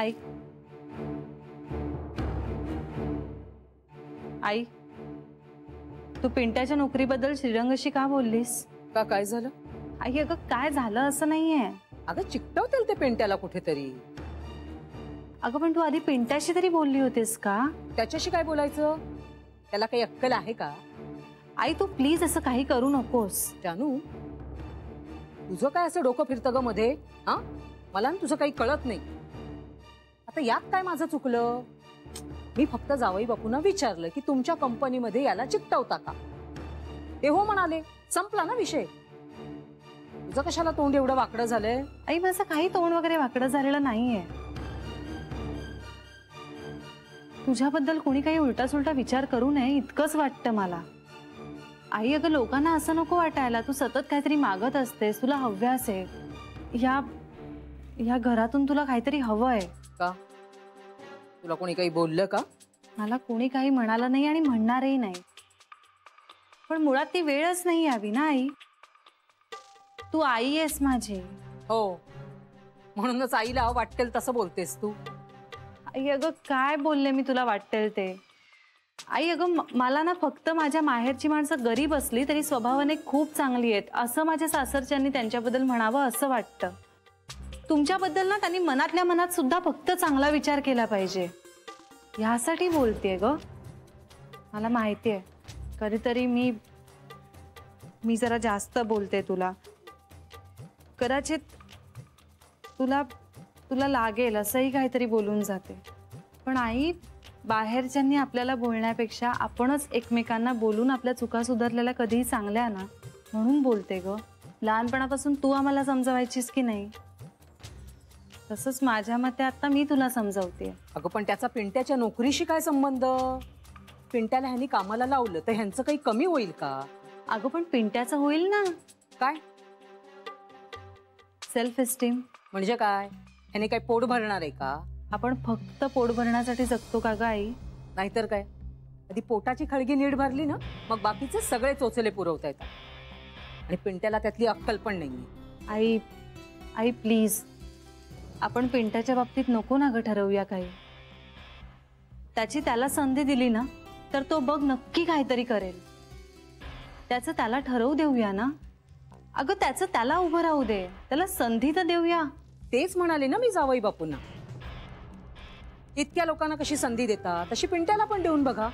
आई आई तू पिंट्याच्या नोकरीबद्दल श्रीरंगशी का बोललीस? का काय झालं? आई अगं काय झालं असं नाहीये. अगं चिकटवतील ते पिंट्याला कुठेतरी. अगं पण तू आधी पिंट्याशी तरी बोलली होतीस का? त्याच्याशी काय बोलायचं? त्याला काही अक्कल आहे का? आई तू प्लीज असं काही करू नकोस. जानू तुझं काय असं डोकं फिरतं ग मध्ये? हा मला तुझं काही कळत नाही. आता यात काय माझं चुकलं? मी फक्त जावई बापूंना विचारलं की तुमच्या कंपनीमध्ये याला चिकटवता का? ते हो म्हणाले, संपला ना विषय. तुझं कशाला तोंड एवढं वाकडं झालंय? आई माझं काही तोंड वगैरे वाकडं झालेलं नाहीये. तुझ्याबद्दल कोणी काही उलटा सुलटा विचार करू नये इतकंच वाटतं मला. आई अगं लोकांना असं नको वाटायला. तू सतत काहीतरी मागत असतेस, तुला हव्यास आहे. या घरातून तुला काहीतरी हवंय का? तुला कोणी काही बोललं का? मला कोणी काही म्हणालं नाही आणि म्हणणारही नाही. पण मुळात ती वेळच नाही यावी ना आई. तू आई आहेस माझी. हो म्हणूनच आईला वाटेल तसं बोलतेस तू. आई अगं काय बोलले मी तुला वाटेल ते? आई अगं मला ना फक्त माझ्या माहेरची माणसं गरीब असली तरी स्वभावाने खूप चांगली आहेत असं माझ्या सासरच्यांनी त्यांच्याबद्दल म्हणावं असं वाटतं. तुमच्याबद्दल ना त्यांनी मनातल्या मनात सुद्धा फक्त चांगला विचार केला पाहिजे ह्यासाठी बोलतेय ग. मला माहितीये कधीतरी मी जरा जास्त बोलते तुला. कदाचित तुला लागेल असंही काहीतरी बोलून जाते. पण आई बाहेरच्यांनी आपल्याला बोलण्यापेक्षा आपणच एकमेकांना बोलून आपल्या चुका सुधारलेल्या कधीही चांगल्या ना म्हणून बोलते ग. लहानपणापासून तू आम्हाला समजवायचीस की नाही तसंच माझ्या मते आता मी तुला समजावते. अगं पण त्याचा पिंट्याच्या नोकरीशी काय संबंध? पिंट्याला ह्यांनी कामाला लावलं तर ह्यांचं काही कमी होईल का? अगं पण पिंट्याचं होईल ना. काय? Self esteem. म्हणजे काय? ह्याने काय पोट भरणार आहे का? आपण फक्त पोट भरण्यासाठी जगतो का ग आई? नाहीतर काय. आधी पोटाची खळगी नीट भरली ना मग बाकीचे सगळे चोचले पुरवता येतात. आणि पिंट्याला त्यातली अक्कल पण नाहीये. आई प्लीज आपण पिंट्याच्या बाबतीत नको ना ग ठरवूया काही. त्याची त्याला संधी दिली ना तर तो बघ नक्की काहीतरी करेल. त्याचं त्याला ठरवू देऊया ना. अगं त्याचं त्याला उभं राहू दे. त्याला संधी तर देऊया. तेच म्हणाले ना मी जावई बापूंना. इतक्या लोकांना कशी संधी देता तशी पिंट्याला पण देऊन बघा.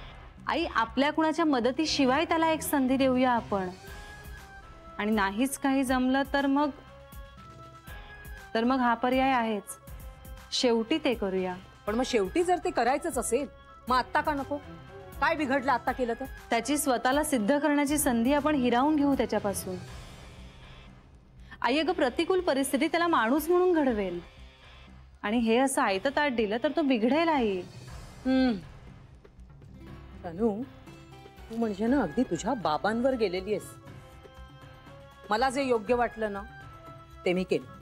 आई आपल्या कुणाच्या मदतीशिवाय त्याला एक संधी देऊया आपण. आणि नाहीच काही जमलं तर मग हा पर्याय आहेच. शेवटी ते करूया. पण मग शेवटी जर ते करायचंच असेल मग आत्ता का नको? काय बिघडलं आत्ता केलं तर? त्याची स्वतःला सिद्ध करण्याची संधी आपण हिरावून घेऊ त्याच्यापासून. आई अगं प्रतिकूल परिस्थिती त्याला माणूस म्हणून घडवेल. आणि हे असं आयतं ताट दिलं तर तो बिघडेल आई. तनू तू म्हणजे ना अगदी तुझ्या बाबांवर गेलेली आहेस. मला जे योग्य वाटलं ना ते मी केलं.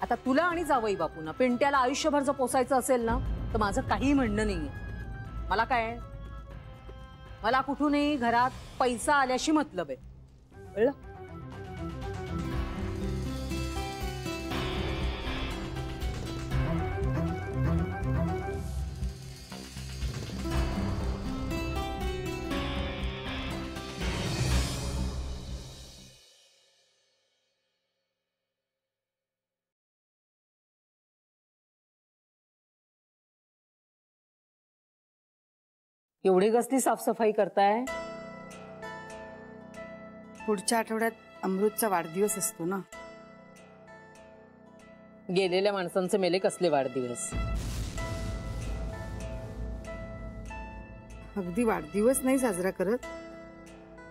आता तुला आणि जावई बापूंना पिंट्याला आयुष्यभर जर पोसायचं असेल ना तर माझं काही म्हणणं नाहीये. मला काय मला कुठूनही घरात पैसा आल्याशी मतलब आहे. कळलं? एवढी कसली साफसफाई करताय? पुढच्या आठवड्यात अमृतचा वाढदिवस असतो ना. गेलेल्या माणसांचे मेले कसले वाढदिवस? अगदी वाढदिवस नाही साजरा करत,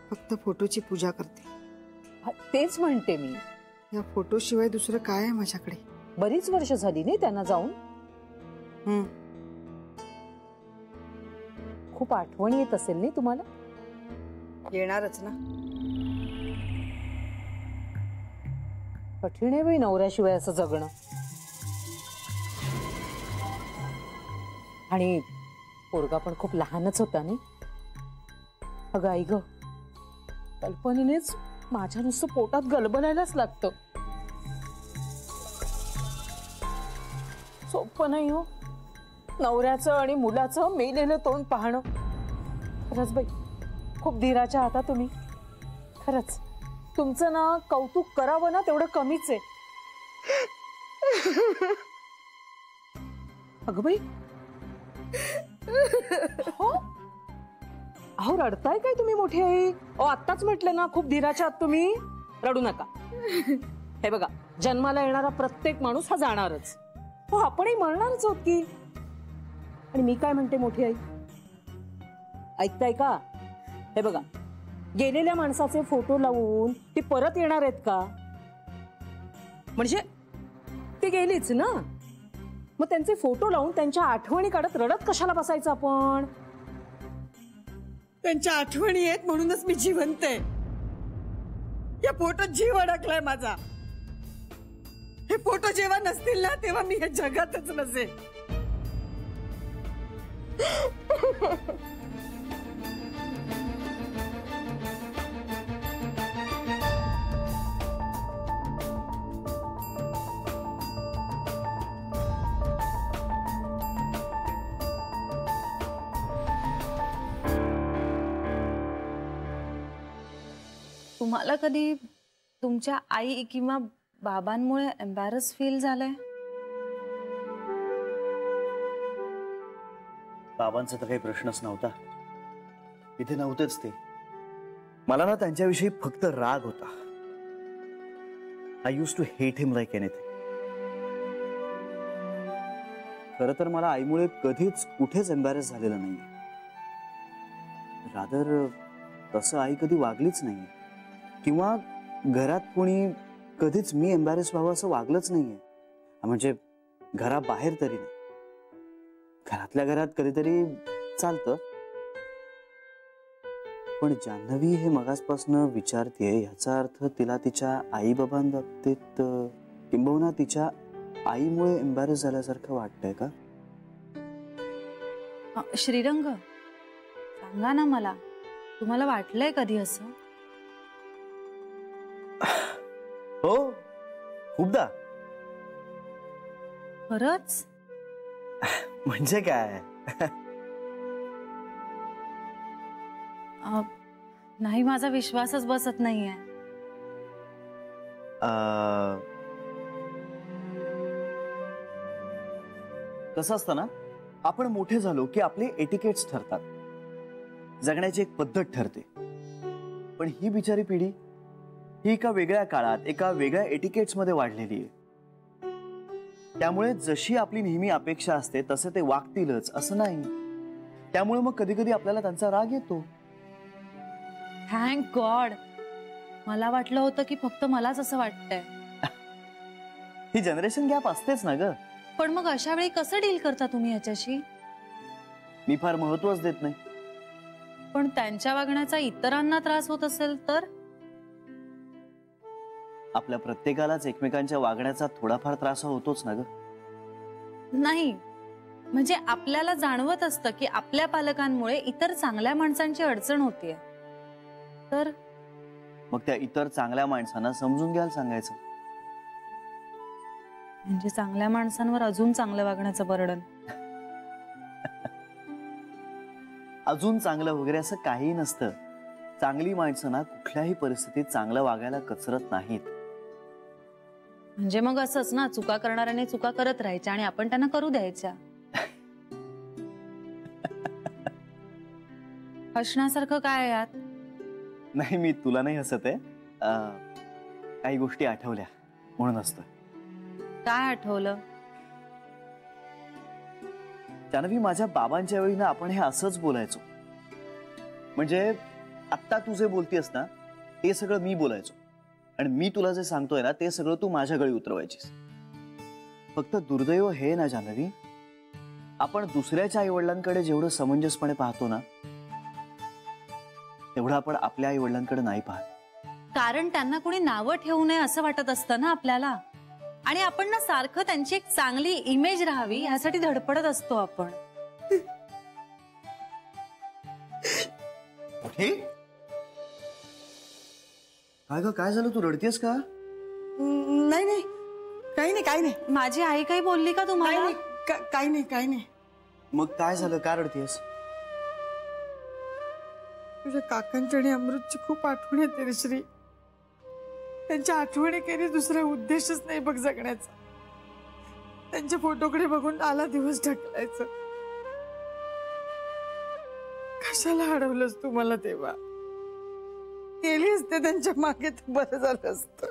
फक्त फोटोची पूजा करते. तेच म्हणते मी. या फोटोशिवाय दुसरं काय आहे माझ्याकडे? बरीच वर्ष झाली नाही त्यांना जाऊन. खूप आठवण येत असेल नाही तुम्हाला? येणारच ना. कठीण आहे बाई नवऱ्याशिवाय असं जगणं. आणि पोरगा पण खूप लहानच होता नाही. अगं आई ग, कल्पनेनेच माझ्या नुसतं पोटात गलबलायलाच लागतं. सोपं नाही हो नवऱ्याचं आणि मुलाचं मेलेलं तोंड पाहणं. खरंच बाई खूप धीराच्या आता तुम्ही. खरंच तुमचं ना कौतुक करावं ना तेवढं कमीच आहे. अगं बाई हो अहो रडताय काय तुम्ही मोठी आई? अहो आत्ताच म्हटलं ना खूप धीराच्या आहात तुम्ही. रडू नका. हे बघा जन्माला येणारा प्रत्येक माणूस हा जाणारच. हो आपणही मरणारच आहोत की. आणि मी काय म्हणते मोठी आई ऐकताय का? हे बघा गेलेल्या माणसाचे फोटो लावून ती परत येणार आहेत का? म्हणजे ती गेलीच ना मग त्यांचे फोटो लावून त्यांच्या आठवणी काढत रडत कशाला बसायचं आपण? त्यांच्या आठवणी आहेत म्हणूनच मी जिवंत आहे. या फोटोत जीव अडकलाय माझा. हे फोटो जेव्हा नसतील ना तेव्हा मी हे जगातच नसेल. तुम्हाला कधी तुमच्या आई किंवा बाबांमुळे एम्बॅरस फील झालंय? बाबांचा तर काही प्रश्नच नव्हता. इथे नव्हतेच ते. मला ना त्यांच्याविषयी फक्त राग होता. I used to hate him like anything. खरं तर मला आईमुळे कधीच कुठेच एम्बॅरेस झालेलं नाहीये. रादर तसं आई कधी वागलीच नाहीये किंवा घरात कोणी कधीच मी एम्बॅरेस व्हावं असं वागलंच नाहीये. म्हणजे घराबाहेर तरी नाही. घरातल्या घरात कधीतरी चालतं. पण जान्हवी हे मगासपासून विचारतेय ह्याचा अर्थ तिला तिच्या आई बाबांबाबतीत किंबहुना तिच्या आईमुळे एम्बॅरेस झाल्यासारखं वाटतंय का? श्रीरंग सांगा ना मला तुम्हाला वाटलंय कधी असं? हो खूपदा. खरंच? म्हणजे काय? नाही माझा विश्वासच बसत नाहीये. कसं असतं ना आपण मोठे झालो की आपले एटिकेट्स ठरतात. जगण्याची एक पद्धत ठरते. पण ही बिचारी पिढी ही एका वेगळ्या काळात एका वेगळ्या एटिकेट्स मध्ये वाढलेली आहे. त्यामुळे जशी आपली नेहमी अपेक्षा असते तसे ते वागतीलच असं नाही. त्यामुळे मग कधी कधी आपल्याला त्यांचा राग येतो. Thank God. मला वाटलं होतं की फक्त मलाच असं वाटतंय. ही जनरेशन गॅप असतेच ना ग. पण मग अशा वेळी कसं डील करता तुम्ही ह्याच्याशी? मी फार महत्वच देत नाही. पण त्यांच्या वागण्याचा इतरांना त्रास होत असेल तर? आपल्या प्रत्येकालाच एकमेकांच्या वागण्याचा थोडाफार त्रास होतोच ना ग. नाही म्हणजे आपल्याला जाणवत असतं की आपल्या पालकांमुळे इतर चांगल्या माणसांची अडचण होतीये तर मग त्या इतर चांगल्या माणसांना समजून घ्यायला सांगायचं. म्हणजे चांगल्या माणसांवर अजून चांगलं वागण्याचं बर्डन. अजून चांगलं वगैरे असं काही नसतं. चांगली माणसं ना कुठल्याही परिस्थितीत चांगलं वागायला कचरत नाहीत. म्हणजे मग असंच ना चुका करणाऱ्याने चुका करत राहायच्या आणि आपण त्यांना करू द्यायच्या. हसण्यासारखं काय यात? नाही मी तुला नाही हसत आहे. काही गोष्टी आठवल्या म्हणून असतं. काय आठवलं? जान्हवी माझ्या बाबांच्या वेळी ना आपण हे असंच बोलायचो. म्हणजे आत्ता तू जे बोलतेस ना ते सगळं मी बोलायचो आणि मी तुला जे सांगतोय ना ते सगळं तू माझ्या गळी उतरवायचीस. फक्त दुर्दैव हे ना जान्हवी आपण दुसऱ्याच्या आई वडिलांकडे जेवढं समंजसपणे पाहतो ना तेवढं आपण आपल्या आई वडिलांकडे नाही पाहत. कारण त्यांना कोणी नावं ठेवू नये असं वाटत असतं ना आपल्याला. आणि आपण ना सारखं त्यांची एक चांगली इमेज राहावी यासाठी धडपडत असतो आपण. काय ग काय झालं तू रडतेस का? नाही नाही काही नाही काही नाही. माझी आई काही बोलली का तुम्हाला? काही नाही, काही नाही. मग काय झालं, का रडतीयस? तुझ्या काकांची आणि अमृतची खूप आठवण येते रे श्री. त्यांच्या आठवणीखेरी दुसरा उद्देशच नाही बघ जगण्याचा. त्यांच्या फोटोकडे बघून आला दिवस ढकलायचं. कशाला अडवलंस तू मला तेव्हा? गेली असते त्यांच्या मागे तर बरं झालं असतं.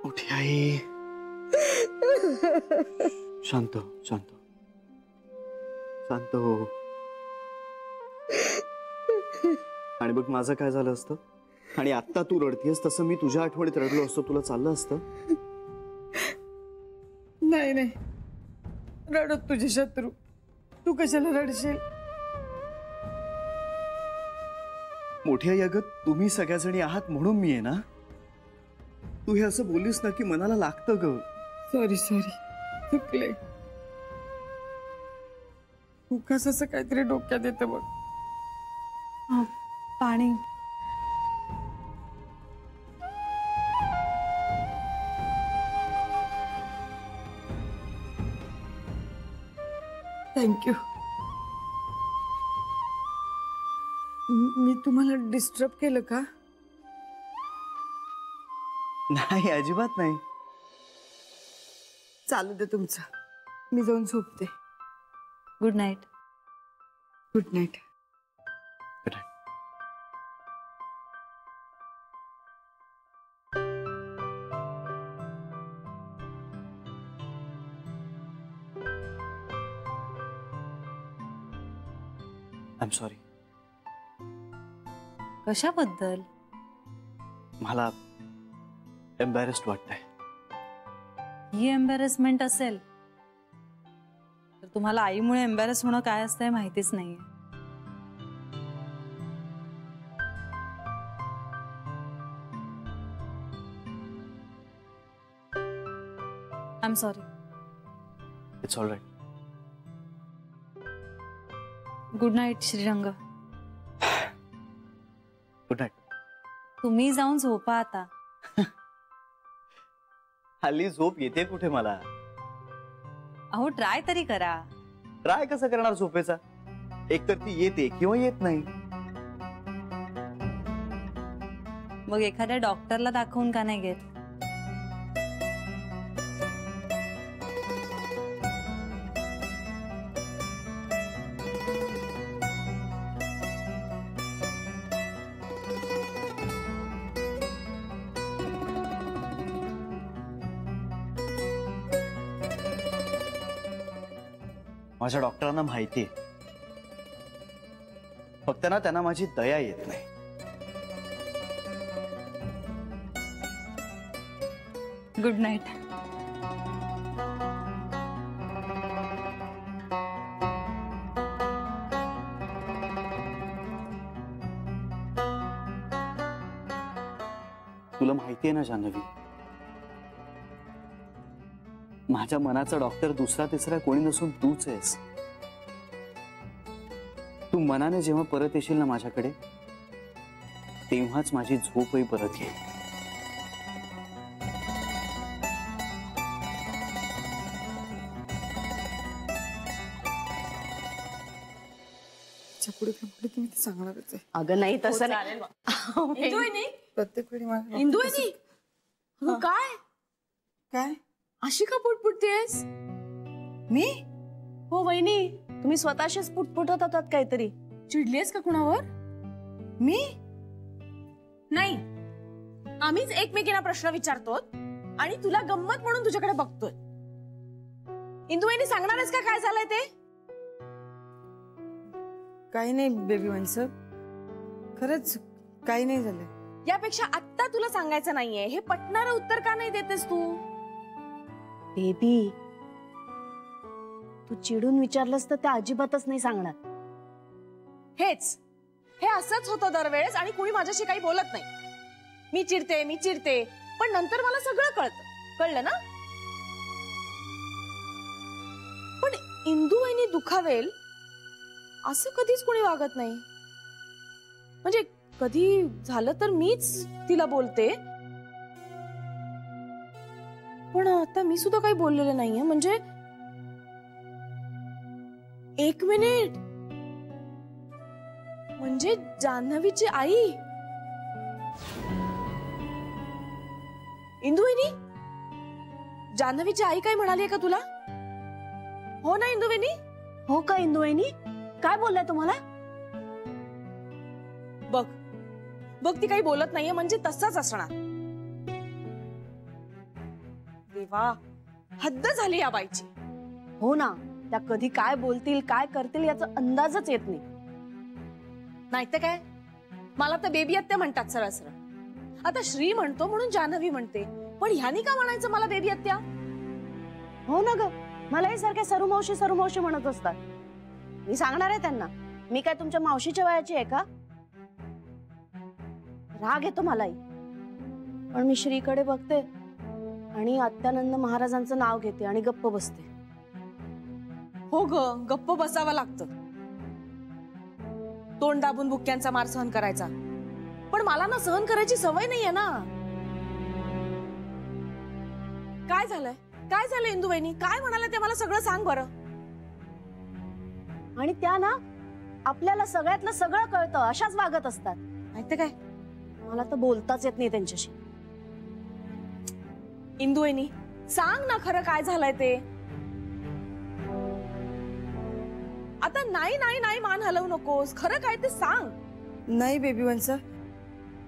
मोठी आई, शांत हो, शांत हो. शांत हो. आणि बघ माझं काय झालं असतं, आणि आत्ता तू रडतीयस तसं मी तुझ्या आठवणीत रडलो असतो, तुला चाललं असतं? नाही नाही, रडत तुझे शत्रू. तू कशाला रडशील? मोठी आई, अगं तुम्ही सगळ्याजणी आहात म्हणून मी आहे ना. तू हे असं बोललीस ना की मनाला लागतं ग. सॉरी सॉरी, चुकले. उगाच असं काहीतरी डोक्यात येतं बघ. पाणी. थँक्यू. मी तुम्हाला डिस्टर्ब केलं का? नाही, अजिबात नाही. चालू दे तुमचं, मी जाऊन झोपते. Good night. Good night. I am sorry. कशाबद्दल? मला एम्बॅरेस्ड वाटतंय. ही एम्बॅरेसमेंट असेल तर तुम्हाला आईमुळे एम्बॅरेस होणं काय असतंय माहितीच नाहीये. I am sorry. It's all right. Good night Shrirang. Good night. तुम्ही जाऊन झोपा आता. हल्ली झोप येते कुठे मला? अहो ट्राय तरी करा. ट्राय कसं करणार झोपेचा? एक तर ती येते किंवा येत नाही. मग एखाद्या डॉक्टरला दाखवून का नाही घेत? माझ्या डॉक्टरांना माहिती आहे, फक्त ना त्यांना माझी दया येत नाही. Good night. तुला माहिती आहे ना जान्हवी, माझ्या मनाचा डॉक्टर दुसरा तिसरा कोणी नसून तूच आहेस. तू मनाने जेव्हा परत येशील ना माझ्याकडे, तेव्हाच माझी झोपही परत येईल. पुढे तुम्ही ते सांगणारच आहे. अगं नाही तसं नाही. प्रत्येक वेळी मला इंदू आहे काय काय अशी का पुटपुटतेस? मी? हो वहिनी, तुम्ही स्वतःशीच पुटपुटत होतात काहीतरी. चिडलीस का कुणावर? मी नाही, आम्हीच एकमेकींना प्रश्न विचारतो आणि तुला गंमत म्हणून तुझ्याकडे बघतोय. इंदू वहिनी सांगणारच का काय झालंय ते? काही नाही बेबी माणसं, खरंच काही नाही झालं. यापेक्षा आत्ता तुला सांगायचं नाहीये हे पटणारं उत्तर का नाही देतेस तू? बेबी, तू चिडून विचारलंस तर त्या अजिबातच नाही सांगणार. हे असंच होतं दरवेळेस आणि कुणी माझ्याशी काही बोलत नाही. मी चिडते पण नंतर मला सगळं कळलं ना. पण इंदू वहिनी दुखावेल असं कधीच कुणी वागत नाही. म्हणजे कधी झालं तर मीच तिला बोलते. पण आता मी सुद्धा काही बोललेलं नाहीये. म्हणजे एक मिनिट, म्हणजे जान्हवीची आई. इंदुवहिनी, जान्हवीची आई काय म्हणाली का तुला? हो ना इंदुवहिनी? हो का इंदुवहिनी, काय बोललाय तुम्हाला? बघ बघ, ती काही बोलत नाहीये म्हणजे तसंच असणार. देवा, हद्द झाली या बाईची. हो ना, त्या कधी काय बोलतील काय करतील याचा अंदाजच येत नाही. नाही तर काय, मला तर बेबी आत्या म्हणतात सरळ सरळ. आता श्री म्हणतो म्हणून जान्हवी म्हणते, पण ह्यानी का म्हणायचं मला बेबी आत्या? हो ना ग, मलाही सारखे सरू मावशी म्हणत असतात. मी सांगणार आहे त्यांना, मी काय तुमच्या मावशीच्या वयाची आहे का? राग येतो मलाही, पण मी श्रीकडे बघते आणि आत्यानंद महाराजांचं नाव घेते आणि गप्प बसते. हो ग, गप्प बसावं लागतं. तोंड दाबून बुक्क्यांचा मार सहन करायचा. पण मला ना सहन करायची सवय नाहीये ना. काय झालंय, काय झालं इंदुवहिनी? काय म्हणाले ते मला सगळं सांग बरं. आणि त्या ना आपल्याला सगळ्यातलं सगळं कळतं अशाच वागत असतात. माहिती काय, मला तर बोलताच येत नाही त्यांच्याशी. इंदुवहिनी सांग ना खरं काय झालंय ते. आता नाही नाही नाही मान हलवू नकोस, खरं काय ते सांग. नाही बेबी वंसा,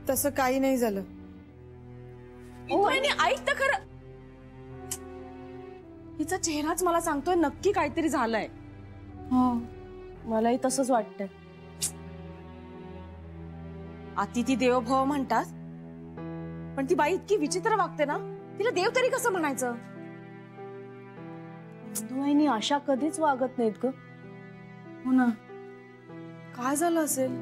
तसं काही नाही झालं. इंदुवहिनी ऐक तर खरं. हिचा चेहराच मला सांगतोय नक्की काहीतरी झालंय. हो, मलाही तसंच वाटतंय. अतिथी देवो भव म्हणतात, पण ती बाई इतकी विचित्र वागते ना, तिला देव तरी कसं म्हणायचं? इंदुवहिनी अशा कधीच वागत नाहीत ग. हो ना, काय झालं असेल?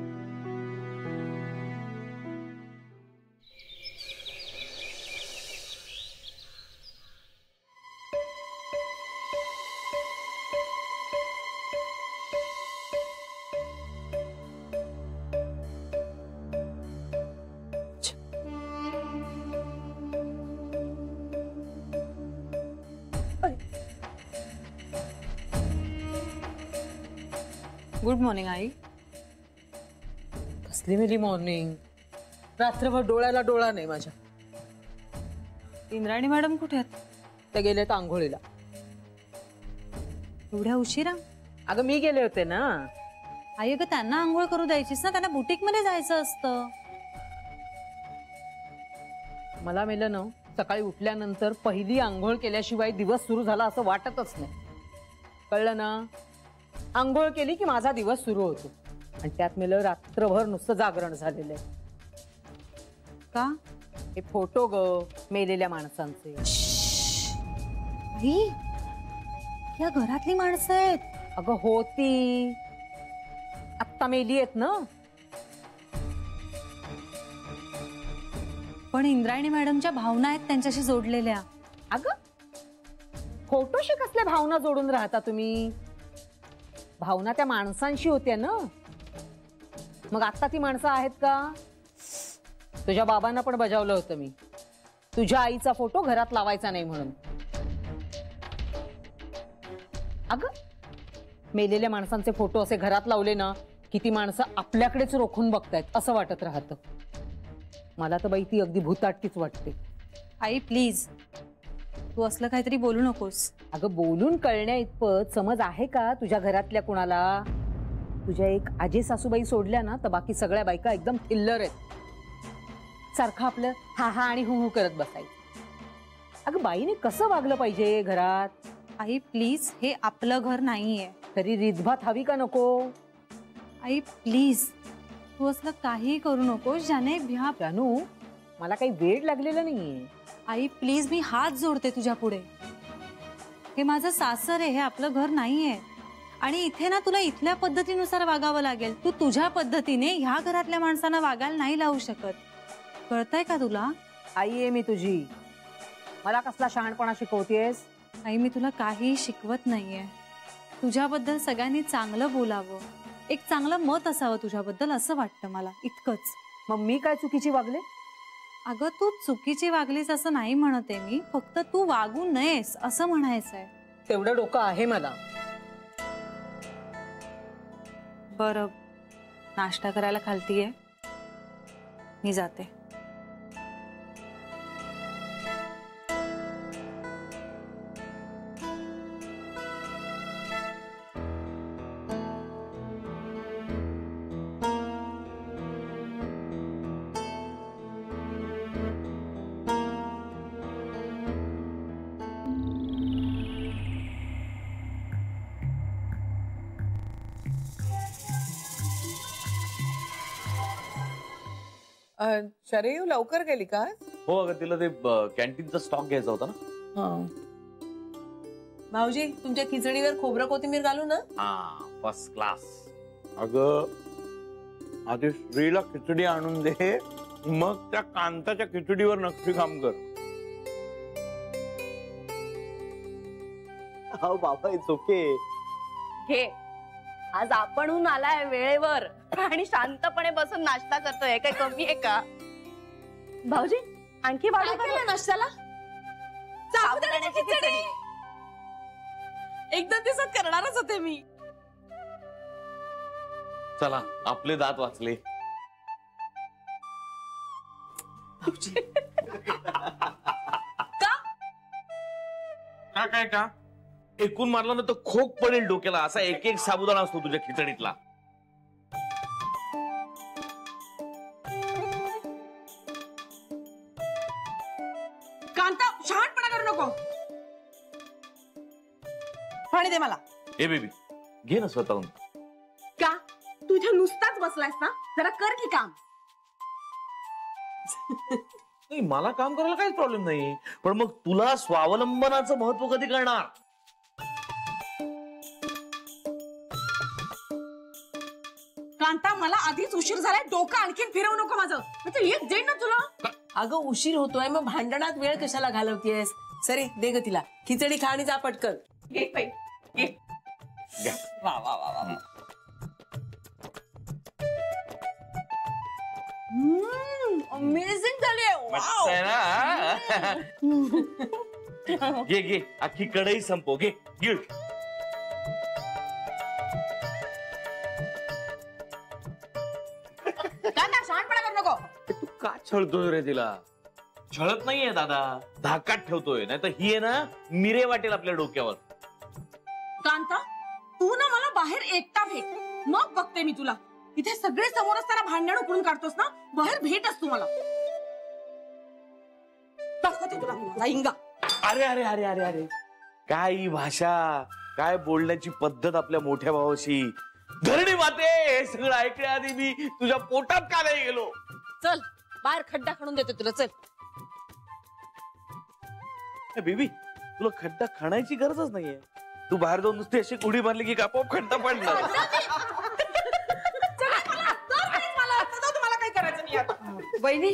Good morning I. कसली मेली मॉर्निंग, रात्रभर डोळ्याला डोळा नाही माझ्या. इंद्राणी मॅडम कुठे आहेत? ते गेलेत आंघोळीला. एवढ्या उशिरा? अगं मी गेले होते ना. आई अगं त्यांना आंघोळ करू द्यायचीस ना, त्यांना बुटीक मध्ये जायचं असतं. मला मेलं ना, सकाळी उठल्यानंतर पहिली आंघोळ केल्याशिवाय दिवस सुरू झाला असं वाटतच नाही. कळलं ना, आंघोळ केली की माझा दिवस सुरू होतो. आणि त्यात मेलं रात्रभर नुसतं जागरण झालेलं आहे. का? हे फोटो ग मेलेल्या माणसांचे. आई, या घरातली माणसं आहेत. अगं होती, आत्ता मेली आहेत ना. पण इंद्रायणी मॅडमच्या भावना आहेत त्यांच्याशी जोडलेल्या. अगं फोटोशी कसल्या भावना जोडून राहता तुम्ही? भावना त्या माणसांशी होत्या ना. मग आता ती माणसं आहेत का? तुझ्या बाबांना पण बजावलं होतं मी, तुझ्या आईचा फोटो घरात लावायचा नाही म्हणून. अगं मेलेल्या माणसांचे फोटो असे घरात लावले ना, की ती माणसं आपल्याकडेच रोखून बघतायत असं वाटत राहतं. मला तर बाई ती अगदी भूताटकीच वाटते. आई प्लीज, तू असलं काहीतरी बोलू नकोस. अगं बोलून कळण्या इतपत समज आहे का तुझ्या घरातल्या कुणाला? तुझ्या एक आजी सासूबाई सोडल्या ना, तर बाकी सगळ्या बायका एकदम थिल्लर आहेत. सारखं आपलं हा हा आणि हु हु करत बसायचं. अगं बाईने कसं वागलं पाहिजे घरात? आई प्लीज, हे आपलं घर नाहीये. तरी रीतभात हवी का नको? आई प्लीज, तू असलं काही करू नकोस ज्याने जानू, मला काही वेळ लागलेला नाहीये. आई प्लीज, मी हात जोडते तुझ्या पुढे. हे माझं सासर आहे, हे आपलं घर नाहीये. आणि इथे ना तुला इथल्या पद्धतीनुसार वागावं लागेल. तू तुझ्या पद्धतीने ह्या घरातल्या माणसांना वागायला नाही लावू शकत. कळतंय का तुला? आई आहे मी तुझी, मला कसला शहाणपणा शिकवतेस? आई मी तुला काही शिकवत नाहीये. तुझ्याबद्दल सगळ्यांनी चांगलं बोलावं, एक चांगलं मत असावं तुझ्याबद्दल, असं वाटतं मला, इतकंच. मग मी काय चुकीची वागले? अगं तू चुकीची वागलीस असं नाही म्हणते मी, फक्त तू वागू नयेस असं म्हणायचंय. तेवढं डोकं आहे मला. बरं, नाश्ता करायला खालतीये, मी जाते. शरयू लवकर गेली का? हो अगं, तिला ते कॅन्टीनचा स्टॉक घ्यायचा होता ना. भाऊजी तुमच्या खिचडीवर खोबरं कोथिंबीर घालू ना? हा, फर्स्ट क्लास. अगं आधी श्रीला खिचडी आणून दे, मग त्या कांताच्या खिचडीवर नक्की काम कर. हो बाबा, इट्स ओके. घे, आज आपणहून आलाय वेळेवर आणि शांतपणे बसून नाश्ता करतोय, काय कमी आहे का? भाऊजी आणखी काय वाढव केलं नाश्त्याला? साबुदाण्याची खिचडी. एकदम दिवसात करणारच होते मी. चला, आपले दात वाचले. का काय का एकूण मारला ना तर खोक पडेल डोक्याला, असा एक एक साबुदाणा असतो तुझ्या खिचडीतला. कांता शहाणपणा करू नको. पाणी दे मला. ए बेबी, घे ना स्वतःहून. का तू इथे नुसताच बसलायस ना? जरा कर की काम. नाही, मला काम करायला काहीच प्रॉब्लेम नाही, पण मग तुला स्वावलंबनाचं महत्व कधी कळणार? कांता मला आधीच उशीर झालाय, डोकं आणखीन फिरवू नको माझं. म्हणजे एक जाईन ना तुला. अगं उशीर होतोय, मग भांडणात वेळ कशाला घालवतेस? सरे दे ग तिला खिचडी खा आणि जा पटकन. घे बाई, घे. घ्या. वा वा वा वा. अमेझिंग झाली आहे. मस्त आहे ना? घे घे, अख्खी कढई संपव. घे गिळ. कांता शहाणपणा करू नको. तू का छळतोय रे तिला? छळत नाहीये दादा, धाकात ठेवतोय. नाही तर ही आहे ना, मिरे वाटेल आपल्या डोक्यावर. कांता तू ना मला बाहेर एकटा भेट, मग बघते मी तुला. इथे सगळे समोर असताना भांडण उकळून काढतोस ना, बाहेर भेटच तू मला. दाखवते तुला मी माझा इंगा. अरे अरे अरे अरे अरे, काय ही भाषा, काय बोलण्याची पद्धत आपल्या मोठ्या भावाशी. धरणी माते, हे सगळं ऐकण्याआधी मी तुझ्या पोटात का नाही गेलो? चल बाहेर खड्डा खणून देते तुला. चल बेबी, तुला खड्डा खणायची गरजच नाहीये. तू बाहेर जाऊन नुसती अशी उडी मारली की आपोआप खड्डा पडणार. तुम्हाला काय करायचं नाही आता. वहिनी,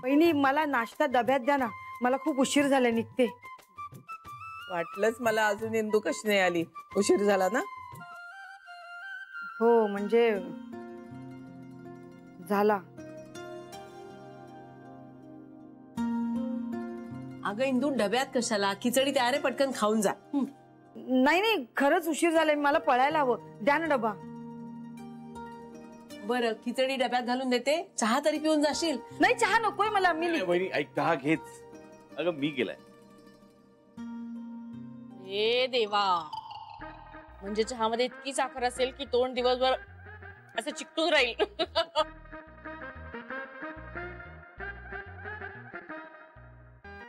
वहिनी मला नाश्ता डब्यात द्या ना, मला खूप उशीर झाला, निघते. वाटलंच मला अजून इंदू कशी नाही आली. उशीर झाला ना? हो म्हणजे झाला. अगं इंदू डब्यात कशाला? खिचडी तयार आहे, पटकन खाऊन जा. नाही नाही, खरंच उशीर झालाय, मला पळायला हवं. द्या ना डबा. बरं खिचडी डब्यात घालून देते, चहा तरी पिऊन जाशील. नाही चहा नकोय मला, मी निघते. वहिनी ऐक, चहा घेच. अगं मी गेलाय. हे देवा, म्हणजे चहामध्ये इतकी साखर असेल की तोंड दिवसभर असं चिकटून राहील.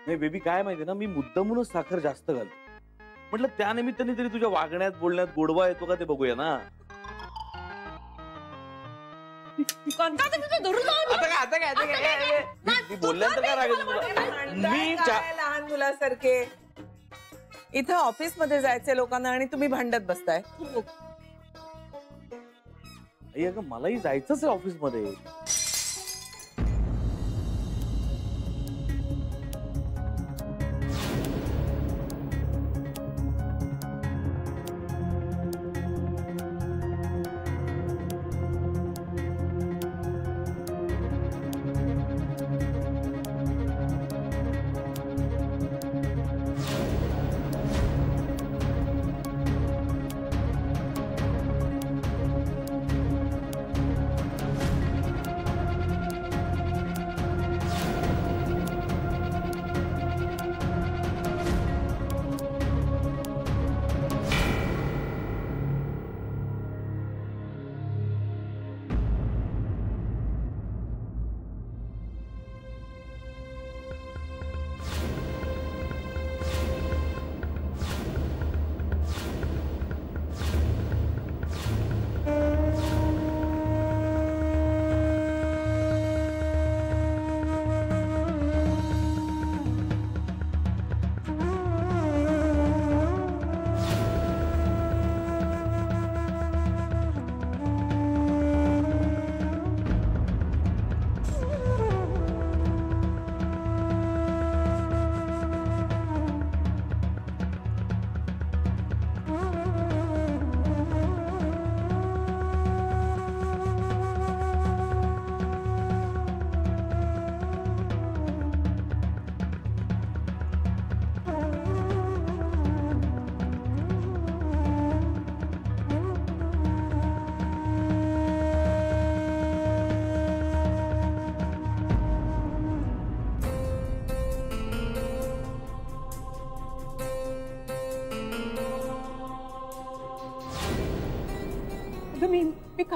नाही बेबी, काय माहितीये ना, मी मुद्दामूनच साखर जास्त घालतो. म्हटलं त्या निमित्ताने तरी तुझ्या वागण्यात बोलण्यात गोडवा येतो का ते बघूया ना. मी बोलल्यानंतर काय रागायचं तुला? मी काय लहान मुलासारखे इथं ऑफिस मध्ये जायचे लोकांना आणि तुम्ही भांडत बसताय. अगं मलाही जायचंच आहे ऑफिस मध्ये.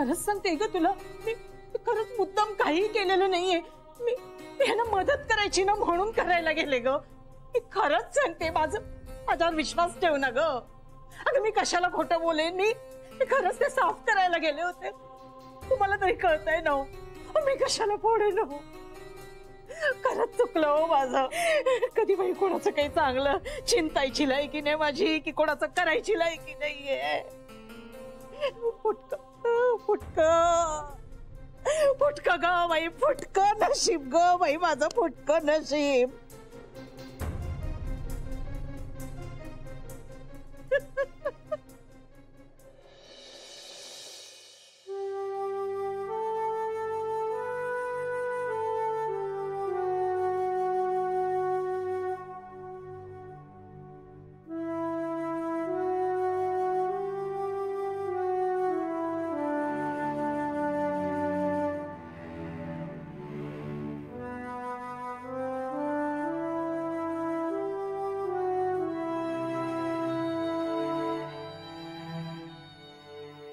खरंच सांगते ग तुला, मी खरंच मुद्दाम काही केलेलं नाहीये. मी ह्यांना मदत करायची ना म्हणून करायला गेले ग. मी खरंच सांगते, माझ्यावर विश्वास ठेव ना ग. अगं मी कशाला खोटं बोलेन. मी खरंच ते साफ करायला गेले होते. तुम्हाला तरी कळतंय ना हो. मी कशाला फोडेन हो. खरंच चुकलं हो माझं. कधी बाई कोणाचं काही चांगलं चिंतायची लायकी नाही माझी, की कोणाचं करायची लायकी नाहीये. फुटक फुटक फुटक ग बाई, फुटक नशीब ग बाई माझं, फुटक नशीब.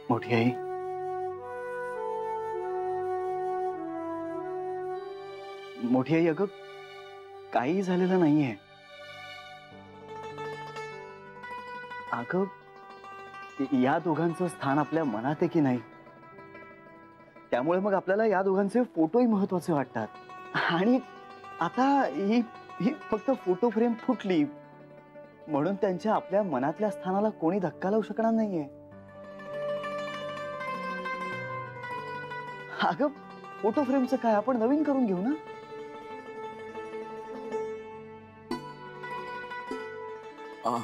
मोठी आई, मोठी आई, अगं काही झालेलं नाहीये. अगं या दोघांचं स्थान आपल्या मनात आहे की नाही, त्यामुळे मग आपल्याला या दोघांचे फोटोही महत्वाचे वाटतात. आणि आता ही फक्त फोटो फ्रेम फुटली म्हणून त्यांच्या आपल्या मनातल्या स्थानाला कोणी धक्का लावू शकणार नाहीये. अगं फोटो फ्रेमचं काय, आपण नवीन करून घेऊ ना.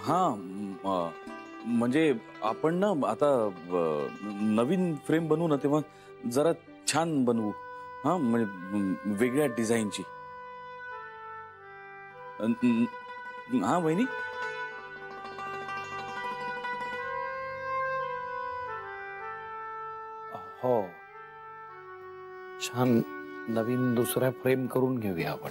हा म्हणजे आपण ना आता नवीन फ्रेम बनवू ना, तेव्हा जरा छान बनवू. हा म्हणजे वेगळ्या डिझाईनची. हा वहिनी. हो, छान नवीन दुसऱ्या फ्रेम करून घेऊया आपण.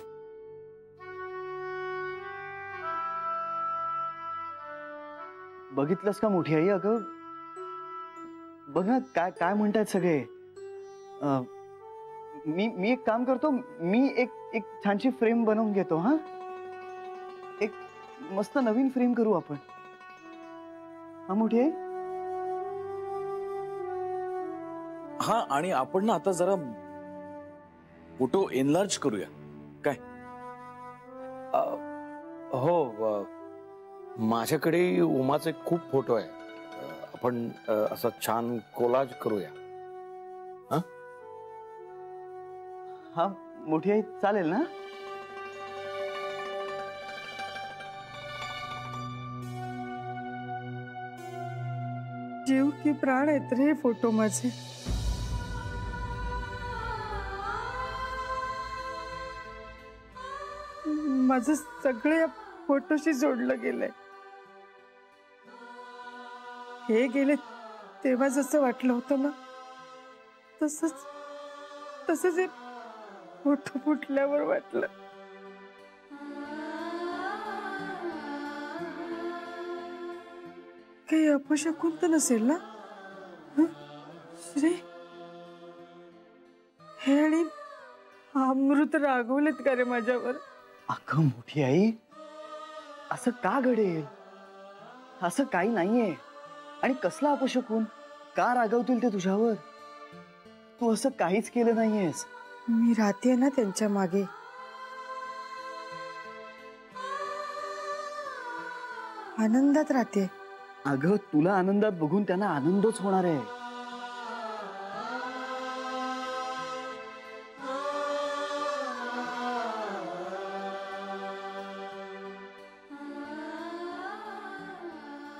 बघितलंस का मोठी आई, अगं बघ ना काय काय म्हणतायत सगळे. मी एक काम करतो, मी एक छानशी फ्रेम बनवून घेतो. हा, एक मस्त नवीन फ्रेम करू आपण. हा मोठी आई. हा, आणि आपण ना आता जरा फोटो एनलार्ज करूया काय. हो, माझ्याकडे उमाचे खूप फोटो आहे. आपण असं छान कोलाज करूया. हा मोठी आई, चालेल ना. जीव की प्राण आहेत रे फोटो माझे. माझं सगळं या फोटोशी जोडलं गेलंय. हे गेले तेव्हा जसं वाटलं होतं ना, तसंच हे फोटो फुटल्यावर वाटलं. काही अपशकुन तर नसेल ना. श्री, हे आणि अमृत रागवलेत का रे माझ्यावर. अगं मोठी आई, असं का घडेल. असं काही नाहीये. आणि कसला अपशकुन, का रागवतील ते तुझ्यावर. तू असं काहीच केलं नाहीयेस. मी राहते ना त्यांच्या मागे. आनंदात राहते. अगं तुला आनंदात बघून त्यांना आनंदच होणार आहे.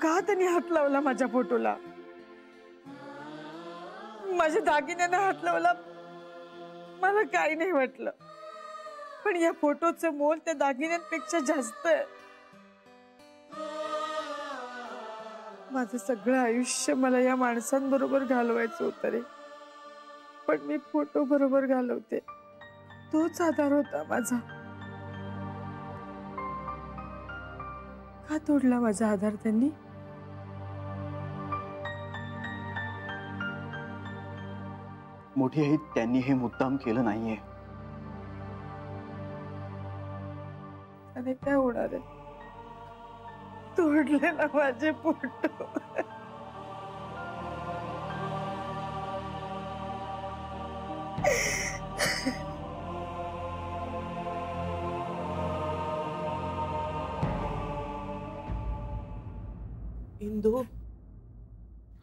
का त्यांनी हात लावला माझ्या फोटोला. माझ्या दागिन्यांना हात लावला. मला काही नाही वाटलं, पण या फोटोचं मोल त्या दागिन्यांपेक्षा जास्त आहे. माझं सगळं आयुष्य मला या माणसांबरोबर घालवायचं होतं रे, पण मी फोटो बरोबर घालवते. तोच आधार होता माझा. का तोडला माझा आधार त्यांनी. मोठी आई, त्यांनी हे मुद्दाम केलं नाहीये. आणि काय होणार आहे? तोडलेला माझे फोटो. इंदू,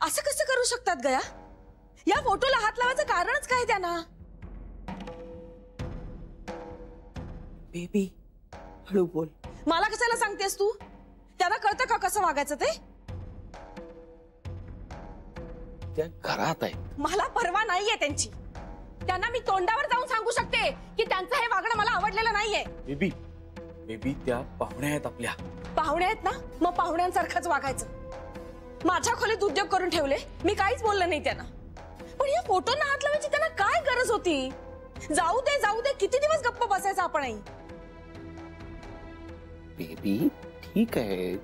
असं कसं करू शकतात गया? या फोटोला हात लावायचं कारणच काय त्यांना? बेबी हळू बोल. मला कशाला सांगतेस तू? त्यांना कळतं का कसं वागायचं ते? त्या घरात आहे. मला परवा नाहीये त्यांची. त्यांना मी तोंडावर जाऊन सांगू शकते की त्यांचं हे वागणं मला आवडलेलं नाहीये. बेबी बेबी त्या पाहुण्या आहेत आपल्या. पाहुणे आहेत ना, मग पाहुण्यांसारखंच वागायचं. माझ्या खोलीत उद्योग करून ठेवले, मी काहीच बोललं नाही त्यांना. पण या फोटोंना हात लावायची त्यांना काय गरज होती? जाऊ दे, किती दिवस गप्प बसायचं आपणही? बेबी ठीक आहे,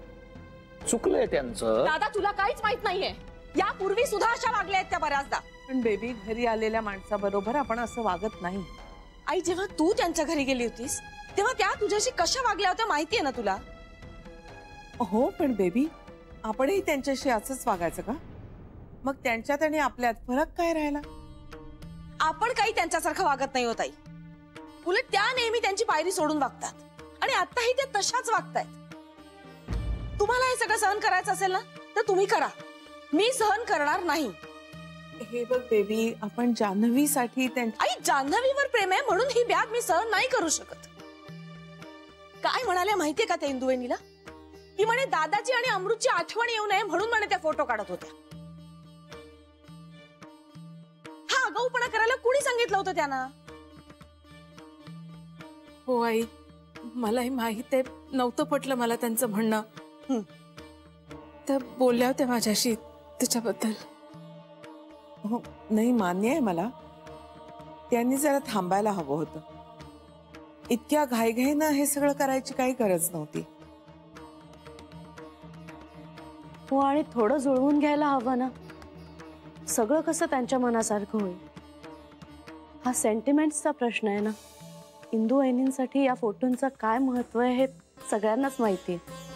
चुकलंय त्यांचं. दादा तुला काहीच माहित नाहीये. यापूर्वी सुद्धा अशा वागल्या आहेत त्या बऱ्याचदा. पण बेबी, घरी आलेल्या माणसाबरोबर आपण असं वागत नाही. आई, जेव्हा तू त्यांच्या घरी गेली होतीस तेव्हा त्या तुझ्याशी कशा वागल्या होत्या माहितीये ना तुला? हो, पण बेबी आपणही त्यांच्याशी असंच वागायचं का? मग त्यांच्यात आणि आपल्यात फरक काय राहिला? आपण काही त्यांच्यासारखं वागत नाही होत आई. उलट त्या नेहमी त्यांची पायरी सोडून वागतात आणि आताही त्या तशाच वागतायत. तुम्हाला हे सगळं सहन करायचं असेल ना तर तुम्ही करा. मी सहन करणार नाही. हे बघ बेबी, आपण जान्हवीसाठी आई, जान्हवीवर प्रेम आहे म्हणून ही बॅग मी सहन नाही करू शकत. काय म्हणाल्या माहितीये का त्या इंदुवहिनीला? की म्हणे दादाची आणि अमृतची आठवण येऊ नये म्हणून म्हणे त्या फोटो काढत होत्या. हा आगाऊपणा करायला कुणी सांगितलं होतं त्यांना? हो आई, मलाही माहित आहे. नव्हतं पटलं मला त्यांचं म्हणणं. तर बोलल्या होत्या माझ्याशी त्याच्याबद्दल. हो, नाही मान्य आहे मला. त्यांनी जरा थांबायला हवं होतं. इतक्या घाईघाईनं हे सगळं करायची काही गरज नव्हती. हो, आणि थोडं जुळवून घ्यायला हवं ना. सगळं कसं त्यांच्या मनासारखं होईल? हा सेंटिमेंट्सचा प्रश्न आहे ना. इंदू वहिनींसाठी या फोटोंचं काय महत्व आहे हे सगळ्यांनाच माहिती आहे.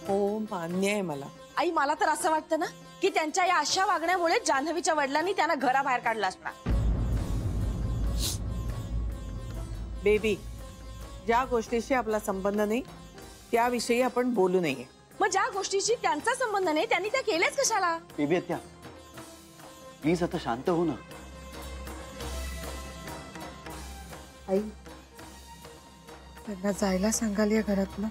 हो, मान्य आहे मला. आई, मला तर असं वाटतं ना की त्यांच्या या अशा वागण्यामुळे जान्हवीच्या वडिलांनी त्यांना घराबाहेर काढलं असणार. बेबी, ज्या गोष्टीशी आपला संबंध नाही त्याविषयी आपण बोलू नये. मग ज्या गोष्टीशी त्यांचा संबंध नाही त्यांनी त्या केल्याच कशाला? बेबी आत्या, प्लीज आता शांत हो ना. आई, त्यांना जायला सांगाल या घरातनं.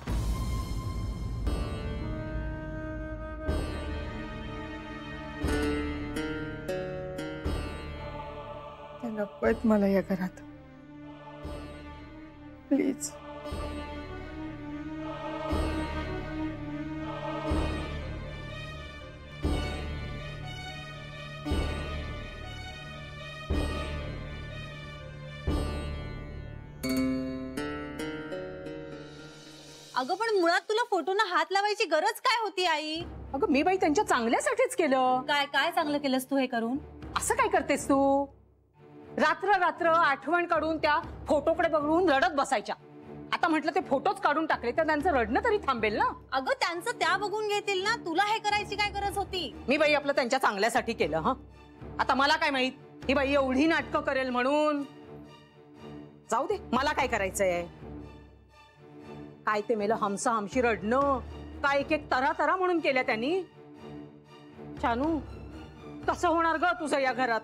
त्या नको आहेत मला या घरात. प्लीज. अगं पण मुळात तुला फोटोना हात लावायची गरज काय होती आई? अगं मी बाई त्यांच्या चांगल्यासाठीच केलं. काय काय चांगलं केलंस तू हे करून? असं काय करतेस तू? रात्र रात्र आठवण काढून त्या फोटोकडे बघून रडत बसायच्या. आता म्हटलं ते फोटोच काढून टाकले तर त्यांचं रडणं तरी थांबेल ना. अगं त्यांचं त्या बघून घेतील ना, तुला हे करायची काय गरज होती? मी बाई आपलं त्यांच्या चांगल्यासाठी केलं. हा, आता मला काय माहित ही बाई एवढी नाटकं करेल म्हणून. जाऊ दे, मला काय करायचंय? काय ते मेलं हमसा हमशी रडणं, काय एक एक तरा तरा म्हणून केल्या त्यांनी. चानू, कसं होणार ग तुझं या घरात?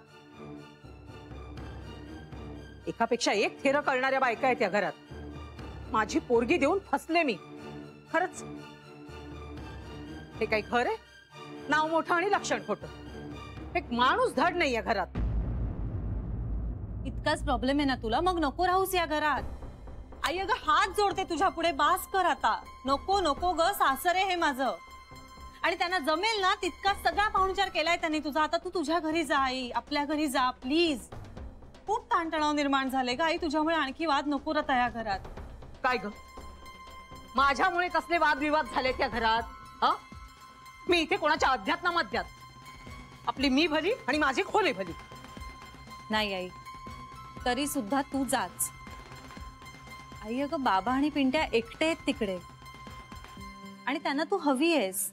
एकापेक्षा एक थेरं करणाऱ्या बायका आहेत या घरात. माझी पोरगी देऊन फसले मी खरंच. हे काही घर आहे? नाव मोठं आणि लक्षण खोटं. एक माणूस धड नाही या घरात. इतकाच प्रॉब्लेम आहे ना तुला? मग नको राहूस या घरात. आई अगं हात जोडते तुझ्या पुढे, बास कर आता. नको नको ग, सासरे हे माझं. आणि त्यांना जमेल ना तितका सगळा पाहुणचार केलाय त्यांनी तुझा. आता तू तुझ्या घरी जा आई, आपल्या घरी जा प्लीज. खूप ताणतणाव निर्माण झाले ग आई तुझ्यामुळे. आणखी वाद नको राहता या घरात. काय ग, माझ्यामुळे कसले वादविवाद झाले त्या घरात? मी इथे कोणाच्या अध्यात्म मध्यात? आपली मी भली आणि माझी खोली भली. नाही आई, तरी सुद्धा तू जाच. आई अगं बाबा आणि पिंट्या एकटे आहेत तिकडे आणि त्यांना तू हवी आहेस.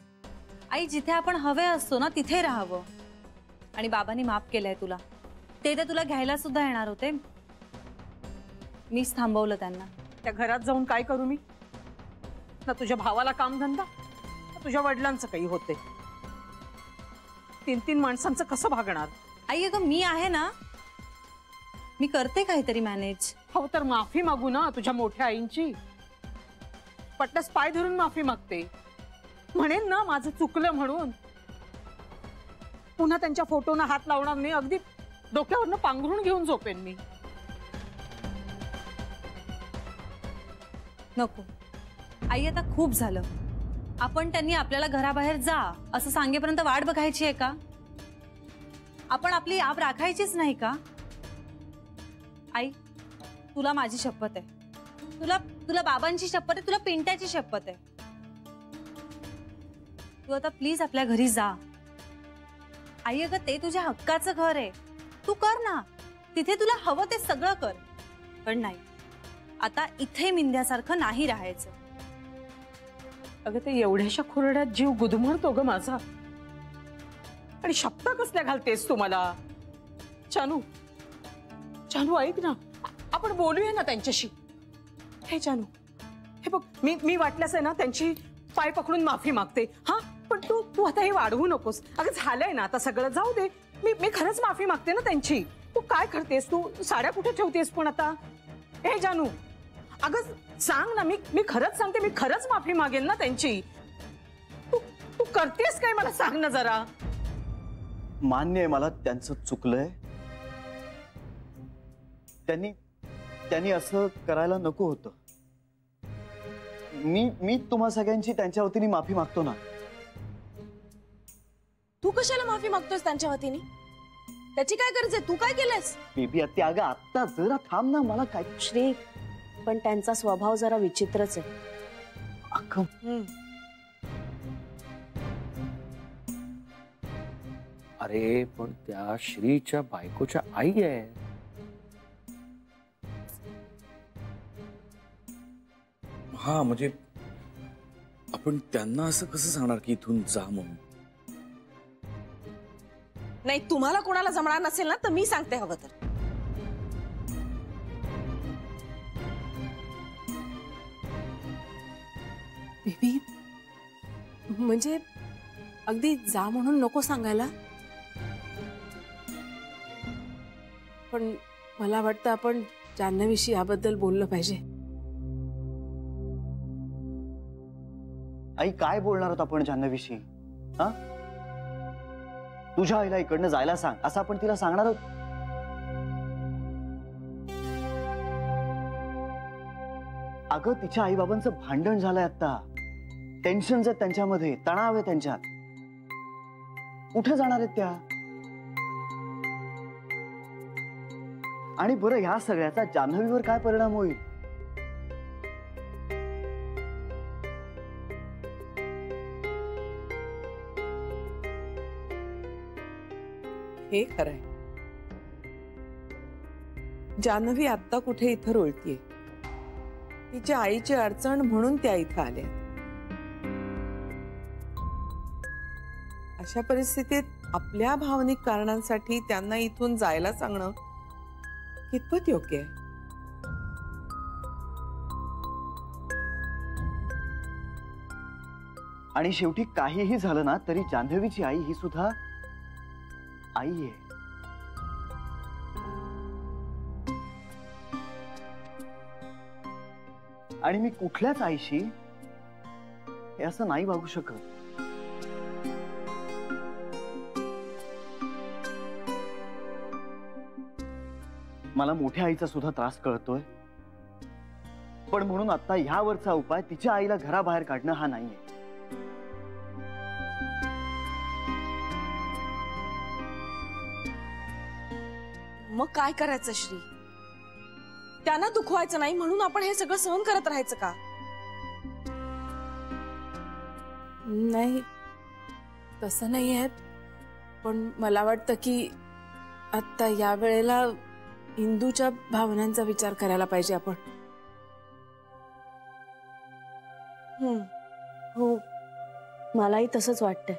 आई जिथे आपण हवे असतो ना तिथे राहावं. आणि बाबांनी माफ केलंय तुला. ते तर तुला घ्यायला सुद्धा येणार होते, मीच थांबवलं त्यांना. त्या घरात जाऊन काय करू मी? ना तुझ्या भावाला कामधंदा ना तुझ्या वडिलांचं काही होते. 3-3 माणसांचं कसं भागणार? आई अगं मी आहे ना, मी करते काहीतरी मॅनेज. हो तर माफी मागू ना तुझ्या मोठ्या आईंची. पटल्यास पाय धरून माफी मागते. म्हणेन ना माझं चुकलं म्हणून. पुन्हा त्यांच्या फोटोना हात लावणार नाही. अगदी डोक्यावरनं पांघरून घेऊन झोपेन मी. नको आई, आता खूप झालं. आपण त्यांनी आपल्याला घराबाहेर जा असं सांगेपर्यंत वाट बघायची आहे का? आपण आपली आप राखायचीच नाही का? आई तुला माझी शपथ आहे, तुला बाबांची शपथ आहे, तुला पिंट्याची शपथ आहे. तू आता प्लीज आपल्या घरी जा. आई अगं ते तुझ्या हक्काचं घर आहे, तू कर ना. तिथे तुला हवं ते सगळं कर. पण नाही, आता इथे मिंद्यासारखं नाही राहायचं. अगं ते एवढ्याशा खुरड्यात जीव गुदमरतो ग माझा. आणि शब्द कसल्या घालतेस तू मला? जानू जानू ऐक ना, आपण बोलूया ना त्यांच्याशी. हे जानू, हे बघ मी वाटल्यास आहे ना त्यांची पाय पकडून माफी मागते. हा पण तू आता हे वाढवू नकोस. अगं झालंय ना आता सगळं, जाऊ दे. मी खरंच माफी मागते ना त्यांची. तू काय करतेस? तू साड्या कुठे ठेवतेस पण आता? हे जानू अगं सांग ना. मी खरंच सांगते, मी खरंच माफी मागेन ना त्यांची. तू करतेस काय मला सांग ना जरा. मान्य आहे मला त्यांचं चुकलंय. त्यांनी असं करायला नको होतं. मी तुम्हा सगळ्यांची त्यांच्या वतीने माफी मागतो ना. तू कशाला माफी मागतोस त्यांच्या वतीने? त्याची काय गरज आहे? तू काय केलंयस? बेबी अत्या अगं आत्ता जरा थांब ना. मला काय श्री, पण त्यांचा स्वभाव जरा विचित्रच आहे. अरे पण त्या श्रीच्या बायकोच्या आई आहे. हा म्हणजे आपण त्यांना असं कसं सांगणार की इथून जा म्हणून? नाही, तुम्हाला कोणाला जमणार नसेल ना तर मी सांगते हवं तर. बेबी म्हणजे अगदी जा म्हणून नको सांगायला, पण मला वाटतं आपण जान्हवीशी याबद्दल बोललं पाहिजे. आई काय बोलणार आहोत आपण जान्हवीशी? हा तुझ्या आईला इकडनं जायला सांग असं आपण तिला सांगणार आहोत? अगं तिच्या आई बाबांचं भांडण झालंय आता. टेन्शन्स आहेत त्यांच्यामध्ये, तणाव आहे त्यांच्यात. कुठे जाणार आहेत त्या? आणि बरं ह्या सगळ्याचा जान्हवीवर काय परिणाम होईल? हे खरंय. जान्हवी आता कुठे इथं रोळतीये. तिच्या आईची अडचण म्हणून त्या इथं आल्या. अशा परिस्थितीत आपल्या भावनिक कारणांसाठी त्यांना इथून जायला सांगणं कितपत योग्य आहे? आणि शेवटी काहीही झालं ना तरी जान्हवीची आई ही सुद्धा आई आहे. आणि मी कुठल्याच आईशी हे असं नाही वागू शकत. मला मोठ्या आईचा सुद्धा त्रास कळतोय, पण म्हणून आता ह्यावरचा उपाय तिच्या आईला घराबाहेर काढणं हा नाहीये. मग काय करायचं श्री? त्यांना दुखवायचं नाही म्हणून आपण हे सगळं सहन करत राहायचं का? नाही तसं नाही आहे. पण मला वाटतं की आता या वेळेला इंदूच्या भावनांचा विचार करायला पाहिजे आपण. हो, मलाही तसंच वाटतंय.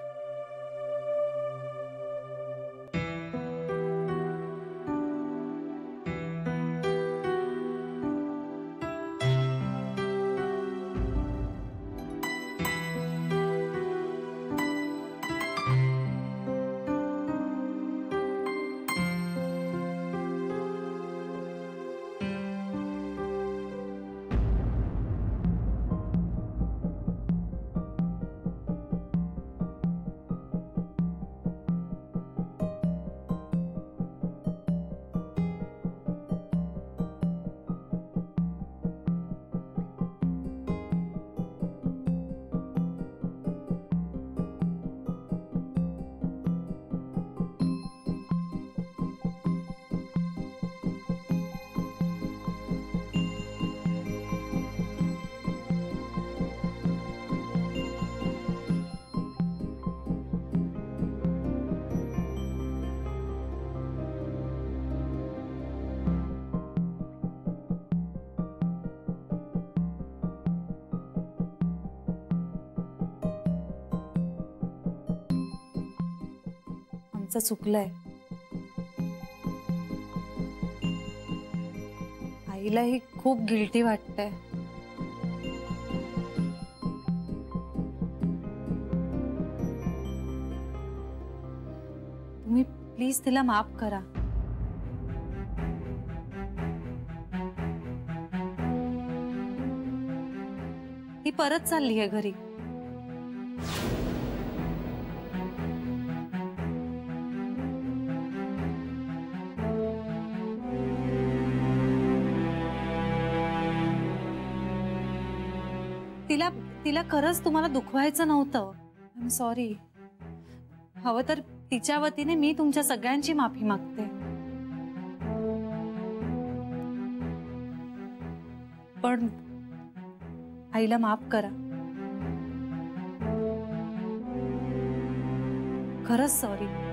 आमचं चुकलंय. आईलाही खूप गिल्टी वाटतंय. तुम्ही प्लीज तिला माफ करा. ती परत चालली आहे घरी. तिला खरंच तुम्हाला दुखवायचं नव्हतं. I am sorry. हवं तर तिच्या वतीने मी तुमच्या सगळ्यांची माफी मागते. पण आईला माफ करा. खरंच सॉरी.